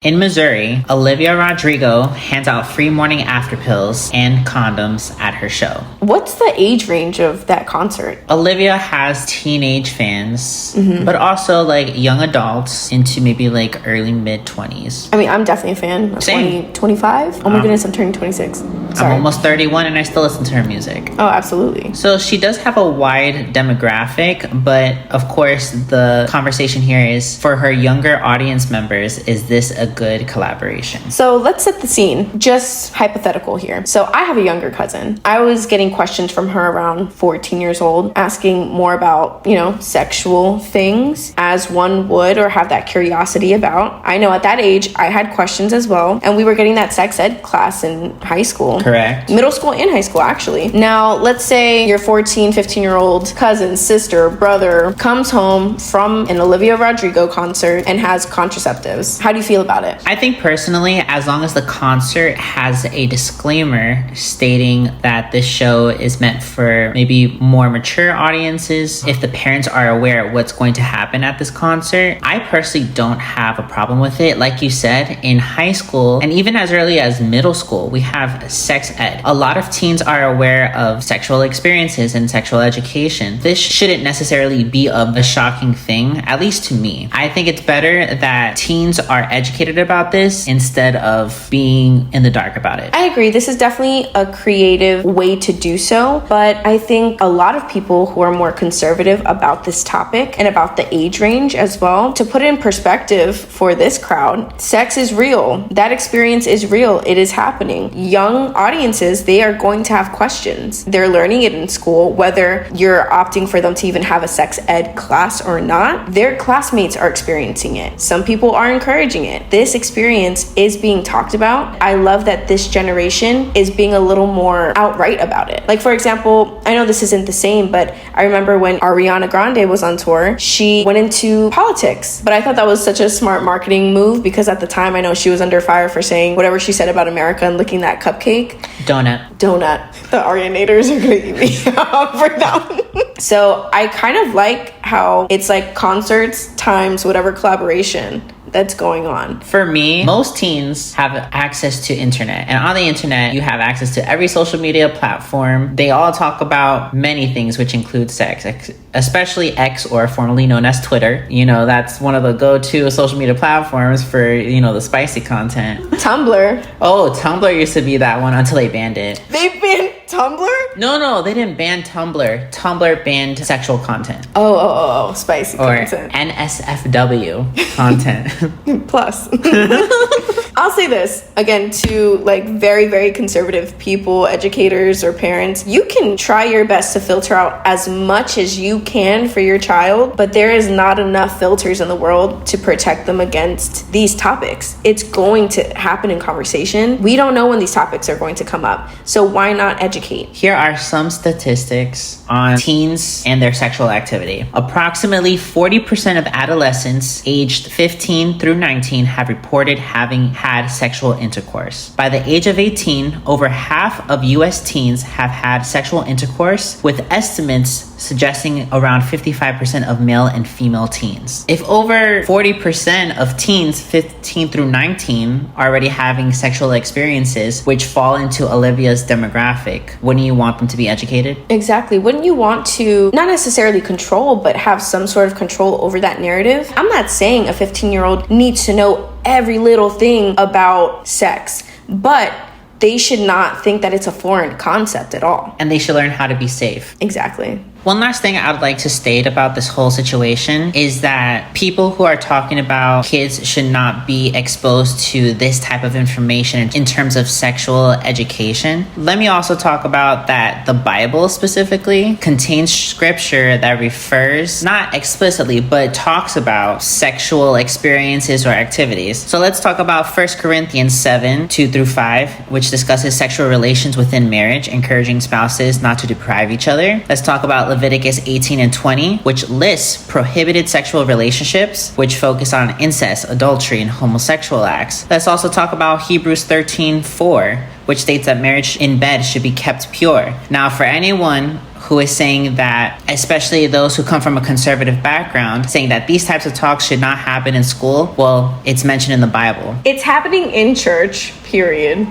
In Missouri, Olivia Rodrigo hands out free morning after pills and condoms at her show. What's the age range of that concert? Olivia has teenage fans, but also like young adults into maybe like early mid-20s. I mean, I'm definitely a fan. Same. 25? Oh my goodness, I'm turning 26. Sorry. I'm almost 31 and I still listen to her music. Oh, absolutely. So she does have a wide demographic, but of course the conversation here is for her younger audience members, is this a good collaboration? So let's set the scene. Just hypothetical here. So I have a younger cousin. I was getting questions from her around 14 years old, asking more about, sexual things as one would or have that curiosity about. I know at that age, I had questions as well. And we were getting that sex ed class in high school. Correct. Middle school and high school, actually. Now, let's say your 14, 15-year-old cousin, sister, brother comes home from an Olivia Rodrigo concert and has contraceptives. How do you feel about it? I think personally, as long as the concert has a disclaimer stating that this show is meant for maybe more mature audiences, if the parents are aware of what's going to happen at this concert, I personally don't have a problem with it. Like you said, in high school and even as early as middle school, we have sex ed. A lot of teens are aware of sexual experiences and sexual education. This shouldn't necessarily be a shocking thing, at least to me. I think it's better that teens are educated about this instead of being in the dark about it. I agree. This is definitely a creative way to do so, but I think a lot of people who are more conservative about this topic and about the age range as well, to put it in perspective for this crowd, sex is real. That experience is real. It is happening. Young audiences, they are going to have questions. They're learning it in school, whether you're opting for them to even have a sex ed class or not. Their classmates are experiencing it. Some people are encouraging it. This experience is being talked about. I love that this generation is being a little more outright about it. Like, for example, I know this isn't the same, but I remember when ARIANA Grande was on tour, she went into politics. But I thought that was such a smart marketing move because at the time I know she was under fire for saying whatever she said about America and licking that cupcake. Donut. The Arianators are gonna eat me up for that one. So I kind of like how it's like concerts times whatever collaboration that's going on. For me, most teens have access to internet, and on the internet you have access to every social media platform. They all talk about many things, which include sex, especially X, or formerly known as Twitter. That's one of the go-to social media platforms for the spicy content. Tumblr. Oh, Tumblr used to be that one until they banned it. They banned Tumblr? No, they didn't ban Tumblr. Tumblr banned sexual content. Oh, spicy content. Or NSFW content. Plus. I'll say this again to like very, very conservative people, educators or parents. You can try your best to filter out as much as you can for your child, but there is not enough filters in the world to protect them against these topics. It's going to happen in conversation. We don't know when these topics are going to come up. So why not educate? Here are some statistics on teens and their sexual activity. Approximately 40% of adolescents aged 15 through 19 have reported having had sexual intercourse. By the age of 18, over half of US teens have had sexual intercourse, with estimates suggesting around 55% of male and female teens. If over 40% of teens 15 through 19 are already having sexual experiences, which fall into Olivia's demographic, wouldn't you want them to be educated? Exactly. Wouldn't you want to not necessarily control, but have some sort of control over that narrative? I'm not saying a 15-year-old needs to know every little thing about sex, but they should not think that it's a foreign concept at all. And they should learn how to be safe. Exactly. One last thing I would like to state about this whole situation is that people who are talking about kids should not be exposed to this type of information in terms of sexual education. Let me also talk about that the Bible specifically contains scripture that refers, not explicitly, but talks about sexual experiences or activities. So let's talk about 1 Corinthians 7, 2-5, which discusses sexual relations within marriage, encouraging spouses not to deprive each other. Let's talk about Leviticus 18 and 20, which lists prohibited sexual relationships, which focus on incest, adultery, and homosexual acts. Let's also talk about Hebrews 13:4, which states that marriage in bed should be kept pure. Now, for anyone who is saying that, especially those who come from a conservative background, saying that these types of talks should not happen in school. Well, it's mentioned in the Bible. It's happening in church, period.